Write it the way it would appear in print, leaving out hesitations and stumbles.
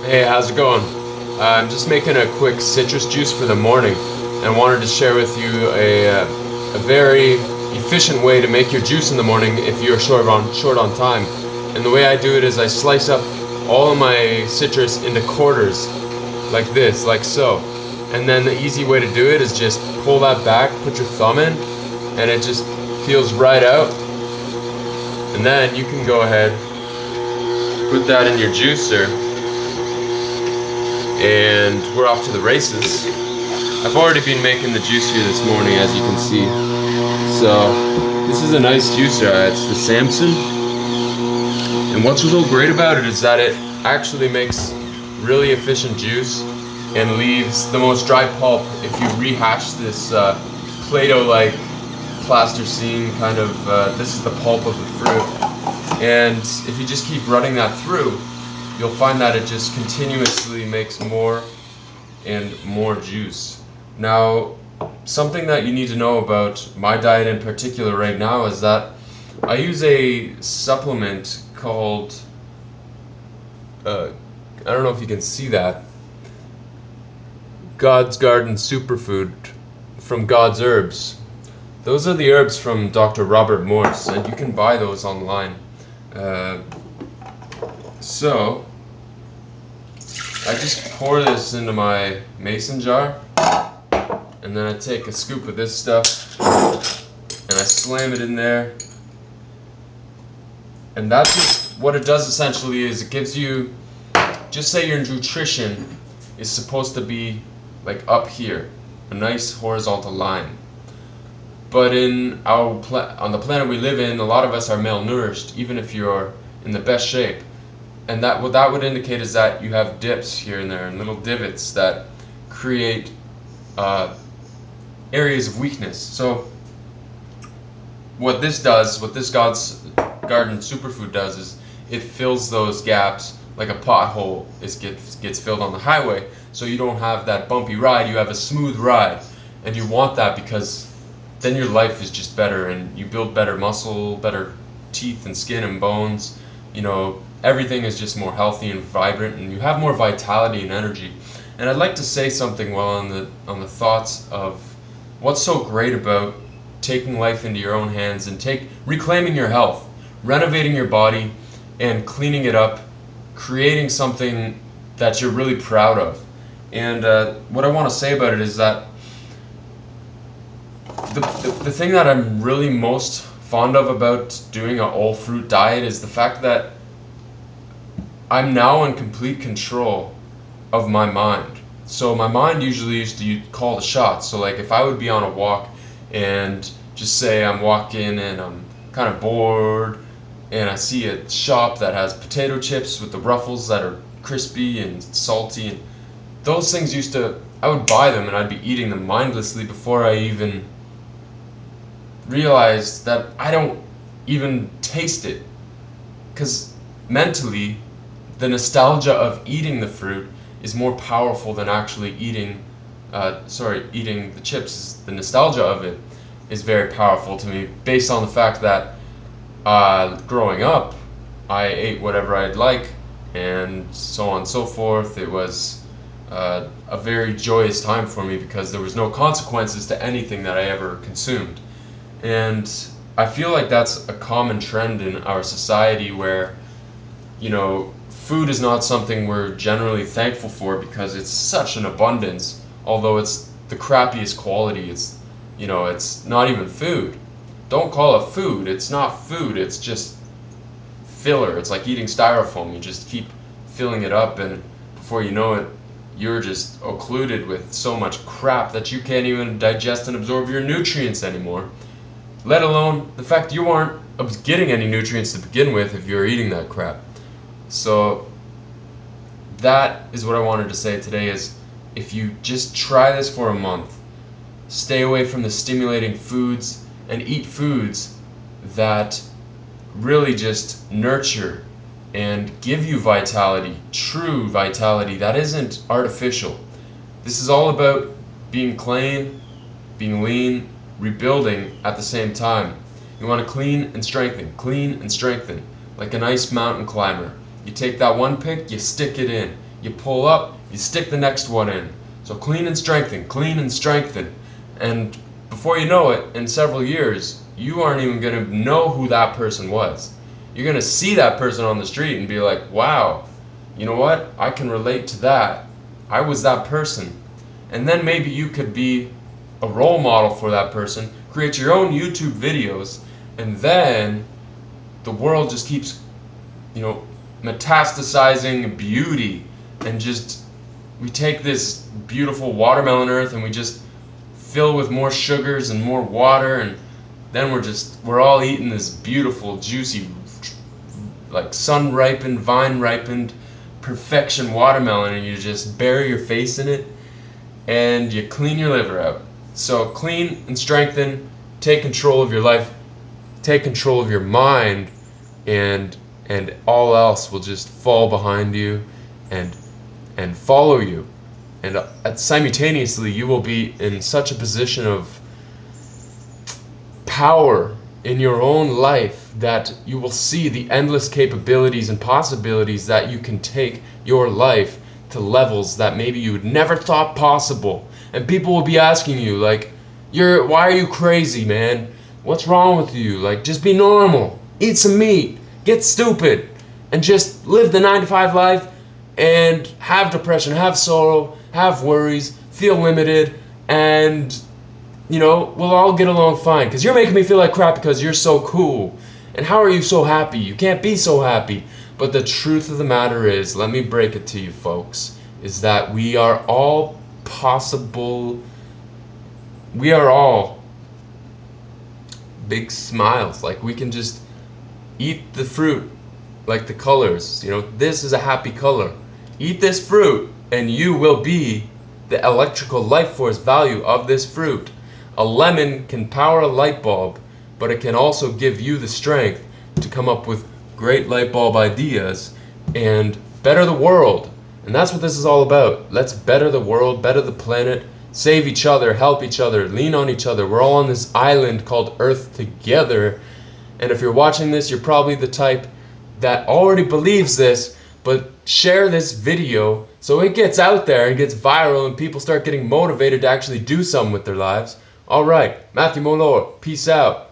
Hey, how's it going? I'm just making a quick citrus juice for the morning and wanted to share with you a very efficient way to make your juice in the morning if you're short on time. And the way I do it is I slice up all of my citrus into quarters like this, like so. And then the easy way to do it is just pull that back, put your thumb in, and it just peels right out. And then you can go ahead, put that in your juicer, and we're off to the races. I've already been making the juice here this morning, as you can see. So this is a nice juicer. It's the Samson, and what's so great about it is that it actually makes really efficient juice and leaves the most dry pulp. If you rehash this Play-Doh-like plasticine kind of, this is the pulp of the fruit, and if you just keep running that through, you'll find that it just continuously makes more and more juice. Now, something that you need to know about my diet in particular right now is that I use a supplement called, I don't know if you can see that, God's Garden Superfood from God's Herbs. Those are the herbs from Dr. Robert Morse, and you can buy those online. Uh, so, I just pour this into my mason jar, and then I take a scoop of this stuff and I slam it in there. And that's just what it does essentially is it gives you, just say your nutrition is supposed to be like up here, a nice horizontal line. But in on the planet we live in, a lot of us are malnourished, even if you're in the best shape. And that what that would indicate is that you have dips here and there and little divots that create uh, areas of weakness. So what this does, what this God's Garden superfood does, is it fills those gaps like a pothole gets filled on the highway. So you don't have that bumpy ride, you have a smooth ride, and you want that because then your life is just better and you build better muscle, better teeth and skin and bones. You know, everything is just more healthy and vibrant, and you have more vitality and energy. And I'd like to say something while on the thoughts of what's so great about taking life into your own hands and reclaiming your health, renovating your body, and cleaning it up, creating something that you're really proud of. And what I want to say about it is that the thing that I'm really most fond of about doing a all fruit diet is the fact that I'm now in complete control of my mind. So my mind usually used to call the shots. So like if I would be on a walk and just say I'm walking and I'm kind of bored and I see a shop that has potato chips with the ruffles that are crispy and salty, and those things I would buy them and I'd be eating them mindlessly before I even realized that I don't even taste it. Because mentally, the nostalgia of eating the fruit is more powerful than actually eating the chips. The nostalgia of it is very powerful to me based on the fact that growing up, I ate whatever I'd like and so on and so forth. It was a very joyous time for me because there was no consequences to anything that I ever consumed. And I feel like that's a common trend in our society where, food is not something we're generally thankful for because it's such an abundance, although it's the crappiest quality. It's not even food. Don't call it food. It's not food. It's just filler. It's like eating styrofoam. You just keep filling it up, and before you know it, you're just occluded with so much crap that you can't even digest and absorb your nutrients anymore. Let alone the fact you aren't getting any nutrients to begin with if you're eating that crap. So that is what I wanted to say today is if you just try this for a month, stay away from the stimulating foods and eat foods that really just nurture and give you vitality, true vitality that isn't artificial. This is all about being clean, being lean, rebuilding at the same time. You want to clean and strengthen, like a nice mountain climber. You take that one pick, you stick it in. you pull up, you stick the next one in. So clean and strengthen, clean and strengthen. And before you know it, in several years, you aren't even going to know who that person was. You're going to see that person on the street and be like, wow, you know what? I can relate to that. I was that person. And then maybe you could be a role model for that person, create your own YouTube videos, and then the world just keeps, metastasizing beauty, and just we take this beautiful watermelon earth and we just fill with more sugars and more water, and then we're all eating this beautiful, juicy, like sun ripened, vine ripened perfection watermelon, and you just bury your face in it and you clean your liver out. So clean and strengthen, take control of your life, take control of your mind, and all else will just fall behind you and follow you. And simultaneously you will be in such a position of power in your own life that you will see the endless capabilities and possibilities that you can take your life to levels that maybe you would never thought possible. And people will be asking you like, why are you crazy, man? What's wrong with you? Like, just be normal, eat some meat, get stupid, and just live the 9-to-5 life and have depression, have sorrow, have worries, feel limited, and we'll all get along fine, because you're making me feel like crap because you're so cool. And how are you so happy? You can't be so happy. But the truth of the matter is, let me break it to you folks, is that we are all big smiles. Like, we can just eat the fruit, like the colors. This is a happy color. Eat this fruit and you will be the electrical life force value of this fruit. A lemon can power a light bulb, but it can also give you the strength to come up with great light bulb ideas and better the world. And that's what this is all about. Let's better the world, better the planet, save each other, help each other, lean on each other. We're all on this island called Earth together. And if you're watching this, you're probably the type that already believes this, but share this video so it gets out there and gets viral and people start getting motivated to actually do something with their lives. Alright, Matthew Molor, peace out.